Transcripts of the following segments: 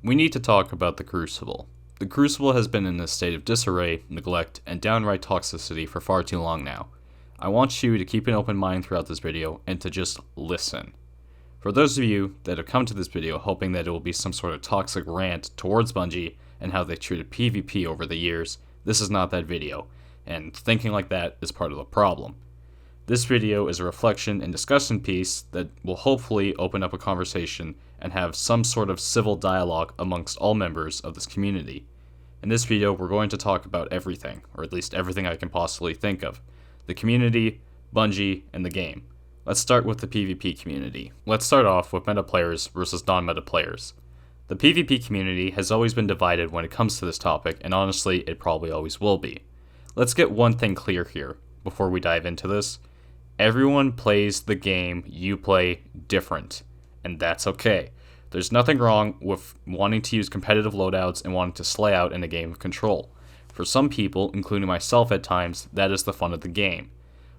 We need to talk about the Crucible. The Crucible has been in a state of disarray, neglect, and downright toxicity for far too long now. I want you to keep an open mind throughout this video and to just listen. For those of you that have come to this video hoping that it will be some sort of toxic rant towards Bungie and how they treated PvP over the years, this is not that video, and thinking like that is part of the problem. This video is a reflection and discussion piece that will hopefully open up a conversation and have some sort of civil dialogue amongst all members of this community. In this video, we're going to talk about everything, or at least everything I can possibly think of. The community, Bungie, and the game. Let's start with the PvP community. Let's start off with meta players versus non-meta players. The PvP community has always been divided when it comes to this topic, and honestly, it probably always will be. Let's get one thing clear here before we dive into this. Everyone plays the game you play different, and that's okay. There's nothing wrong with wanting to use competitive loadouts and wanting to slay out in a game of control. For some people, including myself at times, that is the fun of the game.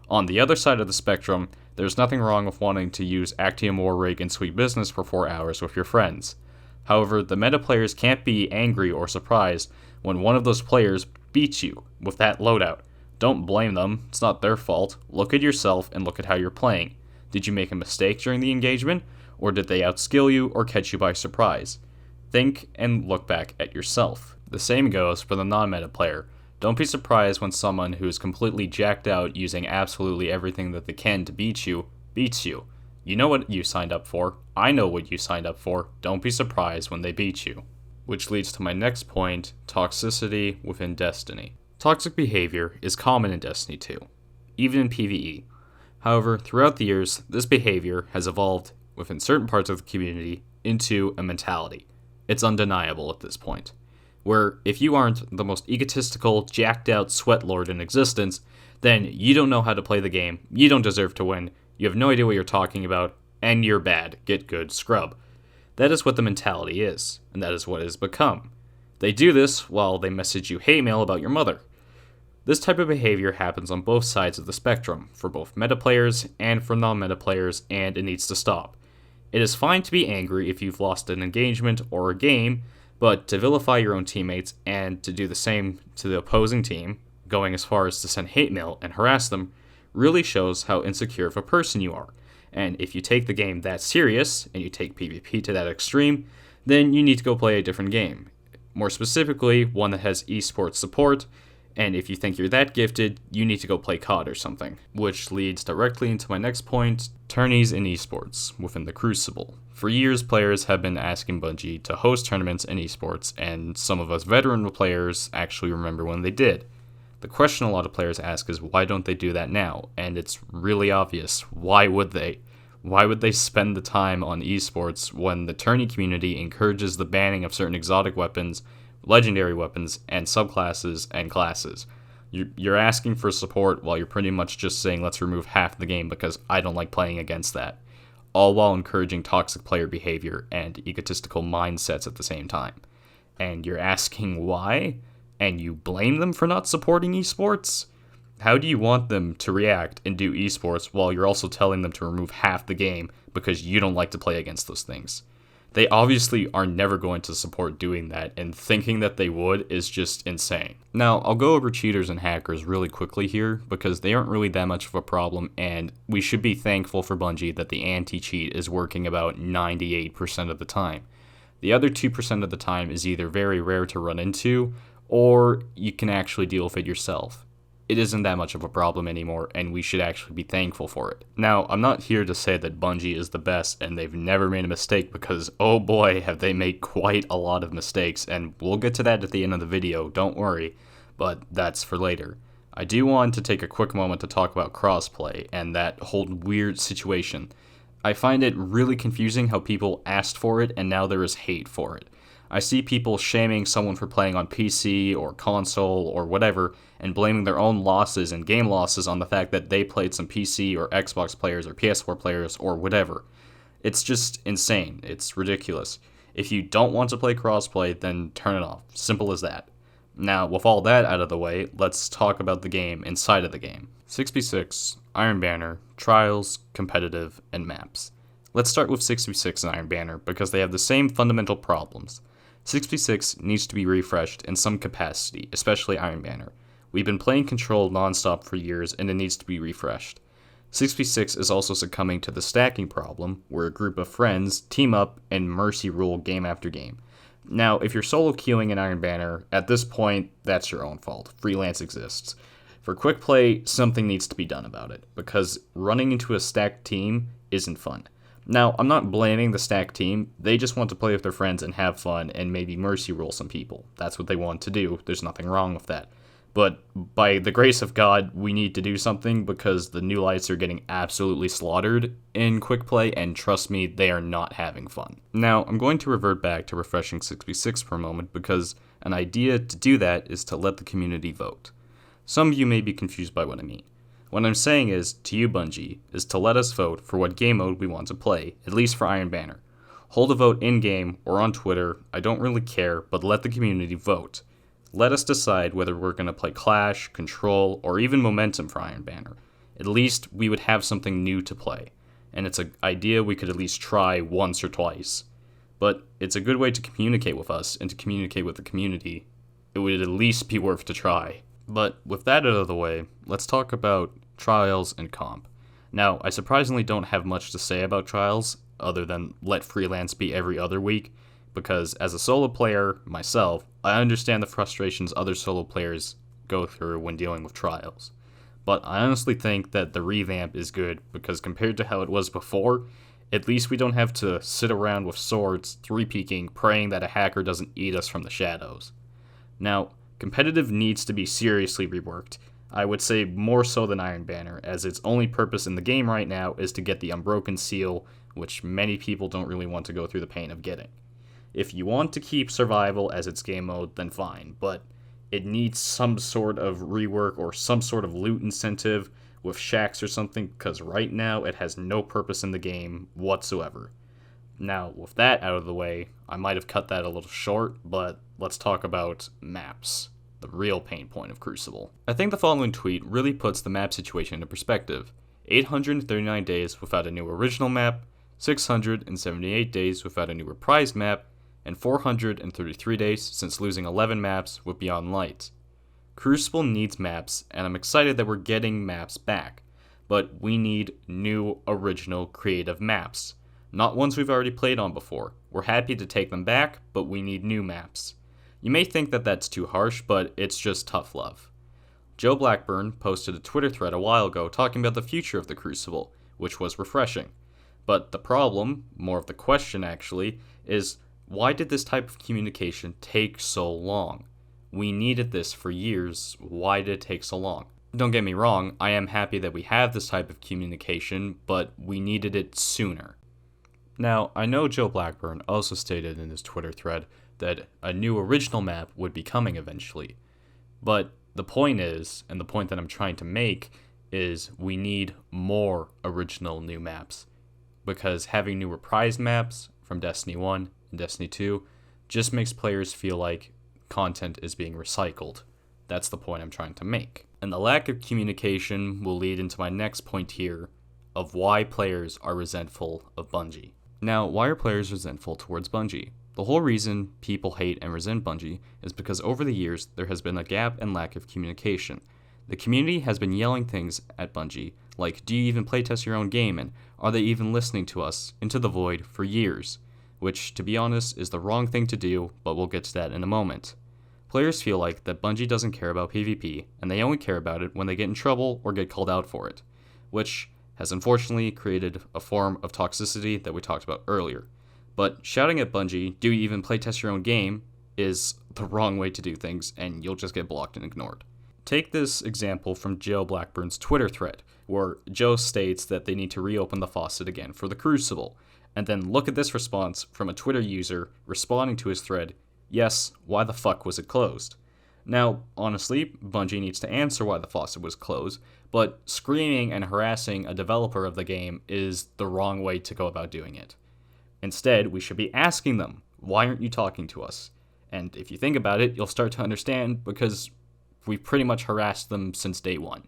On the other side of the spectrum, there's nothing wrong with wanting to use Actium War Rig and Sweet Business for 4 hours with your friends. However, the meta players can't be angry or surprised when one of those players beats you with that loadout. Don't blame them, it's not their fault. Look at yourself and look at how you're playing. Did you make a mistake during the engagement, or did they outskill you or catch you by surprise? Think and look back at yourself. The same goes for the non-meta player. Don't be surprised when someone who is completely jacked out using absolutely everything that they can to beat you, beats you. You know what you signed up for. I know what you signed up for. Don't be surprised when they beat you. Which leads to my next point, toxicity within Destiny. Toxic behavior is common in Destiny 2, even in PvE. However, throughout the years, this behavior has evolved within certain parts of the community into a mentality. It's undeniable at this point, where if you aren't the most egotistical, jacked out sweatlord in existence, then you don't know how to play the game, you don't deserve to win, you have no idea what you're talking about, and you're bad, get good, scrub. That is what the mentality is, and that is what it has become. They do this while they message you hate mail about your mother. This type of behavior happens on both sides of the spectrum, for both meta players and for non-meta players, and it needs to stop. It is fine to be angry if you've lost an engagement or a game, but to vilify your own teammates and to do the same to the opposing team, going as far as to send hate mail and harass them, really shows how insecure of a person you are. And if you take the game that serious, and you take PvP to that extreme, then you need to go play a different game. More specifically, one that has esports support, and if you think you're that gifted, you need to go play COD or something. Which leads directly into my next point, tourneys in esports within the Crucible. For years, players have been asking Bungie to host tournaments in esports, and some of us veteran players actually remember when they did. The question a lot of players ask is, why don't they do that now? And it's really obvious. Why would they? Why would they spend the time on esports when the tourney community encourages the banning of certain exotic weapons, legendary weapons, and subclasses and classes? You're asking for support while you're pretty much just saying, let's remove half the game because I don't like playing against that. All while encouraging toxic player behavior and egotistical mindsets at the same time. And you're asking why? And you blame them for not supporting esports? How do you want them to react and do esports while you're also telling them to remove half the game because you don't like to play against those things? They obviously are never going to support doing that, and thinking that they would is just insane. Now, I'll go over cheaters and hackers really quickly here because they aren't really that much of a problem, and we should be thankful for Bungie that the anti-cheat is working about 98% of the time. The other 2% of the time is either very rare to run into, or you can actually deal with it yourself. It isn't that much of a problem anymore, and we should actually be thankful for it. Now, I'm not here to say that Bungie is the best and they've never made a mistake, because oh boy, have they made quite a lot of mistakes, and we'll get to that at the end of the video, don't worry, but that's for later. I do want to take a quick moment to talk about crossplay and that whole weird situation. I find it really confusing how people asked for it and now there is hate for it. I see people shaming someone for playing on PC or console or whatever and blaming their own losses and game losses on the fact that they played some PC or Xbox players or PS4 players or whatever. It's just insane. It's ridiculous. If you don't want to play crossplay, then turn it off. Simple as that. Now, with all that out of the way, let's talk about the game inside of the game. 6v6, Iron Banner, Trials, Competitive, and Maps. Let's start with 6v6 and Iron Banner because they have the same fundamental problems. 6v6 needs to be refreshed in some capacity, especially Iron Banner. We've been playing Control nonstop for years, and it needs to be refreshed. 6v6 is also succumbing to the stacking problem, where a group of friends team up and mercy rule game after game. Now, if you're solo queuing in Iron Banner, at this point, that's your own fault. Freelance exists. For quick play, something needs to be done about it, because running into a stacked team isn't fun. Now, I'm not blaming the stacked team, they just want to play with their friends and have fun and maybe mercy rule some people. That's what they want to do, there's nothing wrong with that. But by the grace of God, we need to do something because the new lights are getting absolutely slaughtered in quick play, and trust me, they are not having fun. Now, I'm going to revert back to refreshing 6v6 for a moment because an idea to do that is to let the community vote. Some of you may be confused by what I mean. What I'm saying is, to you Bungie, is to let us vote for what game mode we want to play, at least for Iron Banner. Hold a vote in-game or on Twitter, I don't really care, but let the community vote. Let us decide whether we're going to play Clash, Control, or even Momentum for Iron Banner. At least we would have something new to play, and it's an idea we could at least try once or twice. But it's a good way to communicate with us and to communicate with the community. It would at least be worth to try. But with that out of the way, let's talk about Trials and Comp. Now, I surprisingly don't have much to say about Trials, other than let freelance be every other week, because as a solo player myself, I understand the frustrations other solo players go through when dealing with Trials. But I honestly think that the revamp is good, because compared to how it was before, at least we don't have to sit around with swords, 3-peeking, praying that a hacker doesn't eat us from the shadows. Now, competitive needs to be seriously reworked. I would say more so than Iron Banner, as its only purpose in the game right now is to get the Unbroken Seal, which many people don't really want to go through the pain of getting. If you want to keep survival as its game mode, then fine, but it needs some sort of rework or some sort of loot incentive with shacks or something, because right now it has no purpose in the game whatsoever. Now, with that out of the way, I might have cut that a little short, but let's talk about maps, the real pain point of Crucible. I think the following tweet really puts the map situation into perspective. 839 days without a new original map, 678 days without a new reprised map, and 433 days since losing 11 maps with Beyond Light. Crucible needs maps, and I'm excited that we're getting maps back, but we need new, original, creative maps. Not ones we've already played on before. We're happy to take them back, but we need new maps. You may think that that's too harsh, but it's just tough love. Joe Blackburn posted a Twitter thread a while ago talking about the future of the Crucible, which was refreshing. But the problem, more of the question actually, is why did this type of communication take so long? We needed this for years, why did it take so long? Don't get me wrong, I am happy that we have this type of communication, but we needed it sooner. Now, I know Joe Blackburn also stated in his Twitter thread that a new original map would be coming eventually. But the point is, and the point that I'm trying to make, is we need more original new maps. Because having new reprised maps from Destiny 1 and Destiny 2 just makes players feel like content is being recycled. That's the point I'm trying to make. And the lack of communication will lead into my next point here of why players are resentful of Bungie. Now, why are players resentful towards Bungie? The whole reason people hate and resent Bungie is because over the years there has been a gap and lack of communication. The community has been yelling things at Bungie, like, do you even playtest your own game, and are they even listening to us, into the void for years, which, to be honest, is the wrong thing to do, but we'll get to that in a moment. Players feel like that Bungie doesn't care about PvP, and they only care about it when they get in trouble or get called out for it, which has unfortunately created a form of toxicity that we talked about earlier. But shouting at Bungie, do you even playtest your own game, is the wrong way to do things, and you'll just get blocked and ignored. Take this example from Joe Blackburn's Twitter thread, where Joe states that they need to reopen the faucet again for the Crucible, and then look at this response from a Twitter user responding to his thread, yes, why the fuck was it closed? Now, honestly, Bungie needs to answer why the faucet was closed, but screaming and harassing a developer of the game is the wrong way to go about doing it. Instead, we should be asking them, why aren't you talking to us? And if you think about it, you'll start to understand, because we've pretty much harassed them since day one.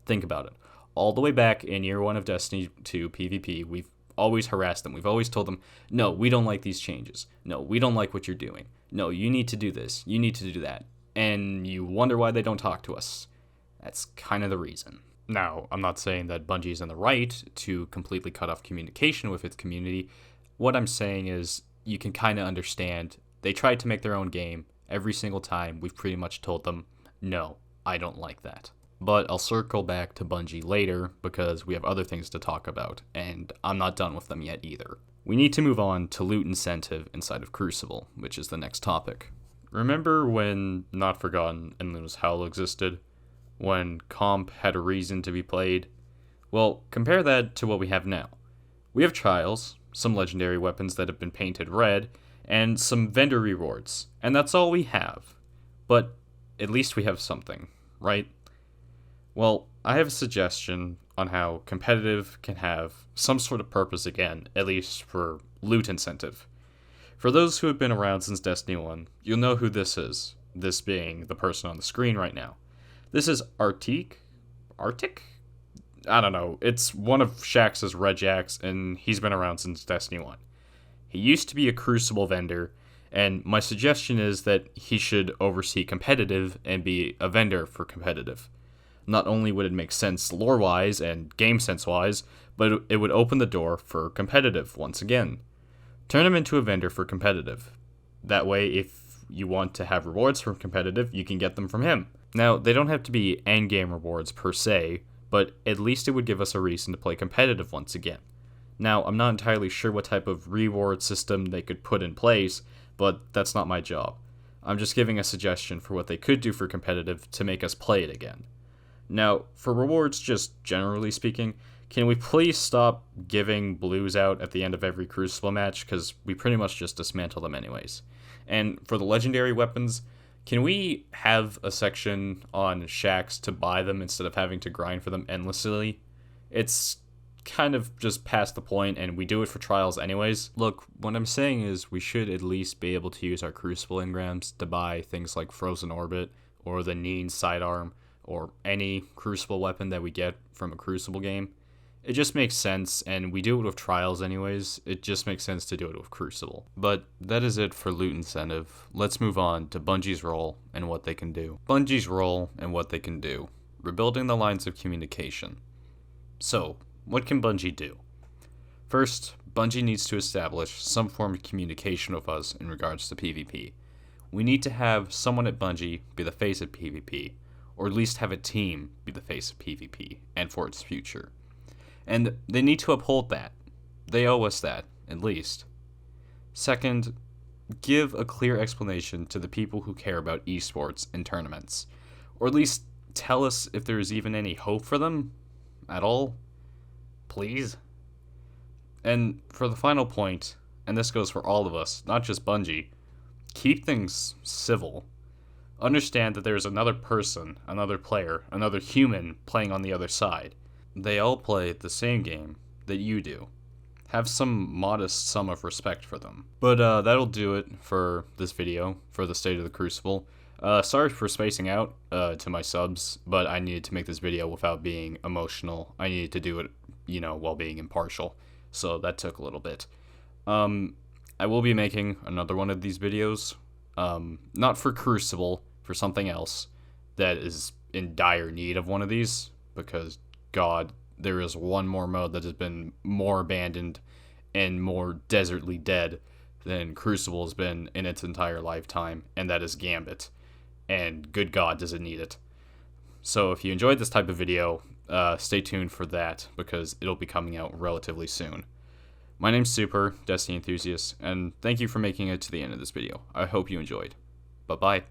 Think about it. All the way back in year one of Destiny 2 PvP, we've always harassed them. We've always told them, no, we don't like these changes. No, we don't like what you're doing. No, you need to do this. You need to do that. And you wonder why they don't talk to us. That's kind of the reason. Now, I'm not saying that Bungie's in the right to completely cut off communication with its community. What I'm saying is you can kind of understand. They tried to make their own game. Every single time, we've pretty much told them, no, I don't like that. But I'll circle back to Bungie later because we have other things to talk about, and I'm not done with them yet either. We need to move on to loot incentive inside of Crucible, which is the next topic. Remember when Not Forgotten and Luna's Howl existed? When comp had a reason to be played? Well, compare that to what we have now. We have trials, some legendary weapons that have been painted red, and some vendor rewards, and that's all we have. But at least we have something, right? Well, I have a suggestion on how competitive can have some sort of purpose again, at least for loot incentive. For those who have been around since Destiny 1, you'll know who this is, this being the person on the screen right now. This is Arctic? I don't know, it's one of Shaxx's Redjacks, and he's been around since Destiny 1. He used to be a Crucible vendor, and my suggestion is that he should oversee competitive and be a vendor for competitive. Not only would it make sense lore-wise and game sense-wise, but it would open the door for competitive once again. Turn him into a vendor for competitive. That way, if you want to have rewards from competitive, you can get them from him. Now, they don't have to be endgame rewards per se, but at least it would give us a reason to play competitive once again. Now, I'm not entirely sure what type of reward system they could put in place, but that's not my job. I'm just giving a suggestion for what they could do for competitive to make us play it again. Now, for rewards, just generally speaking, can we please stop giving blues out at the end of every Crucible match, because we pretty much just dismantle them anyways. And for the legendary weapons, can we have a section on Shaxx to buy them instead of having to grind for them endlessly? It's kind of just past the point, and we do it for trials anyways. Look, what I'm saying is we should at least be able to use our Crucible engrams to buy things like Frozen Orbit, or the Neen sidearm, or any Crucible weapon that we get from a Crucible game. It just makes sense, and we do it with trials anyways. It just makes sense to do it with Crucible. But that is it for loot incentive. Let's move on to Bungie's role and what they can do. Bungie's role and what they can do. Rebuilding the lines of communication. So, what can Bungie do? First, Bungie needs to establish some form of communication with us in regards to PvP. We need to have someone at Bungie be the face of PvP, or at least have a team be the face of PvP, and for its future. And they need to uphold that. They owe us that, at least. Second, give a clear explanation to the people who care about esports and tournaments, or at least tell us if there is even any hope for them at all. Please? And for the final point, and this goes for all of us, not just Bungie, keep things civil. Understand that there is another person, another player, another human playing on the other side. They all play the same game that you do. Have some modest sum of respect for them. But that'll do it for this video, for the state of the Crucible. Sorry for spacing out to my subs, but I needed to make this video without being emotional. I needed to do it, while being impartial. So that took a little bit. I will be making another one of these videos. Not for Crucible, for something else that is in dire need of one of these, because God, there is one more mode that has been more abandoned and more desertly dead than Crucible has been in its entire lifetime, and that is Gambit. And good God, does it need it. So if you enjoyed this type of video, stay tuned for that, because it'll be coming out relatively soon. My name's Super, Destiny Enthusiast, and thank you for making it to the end of this video. I hope you enjoyed. Bye-bye.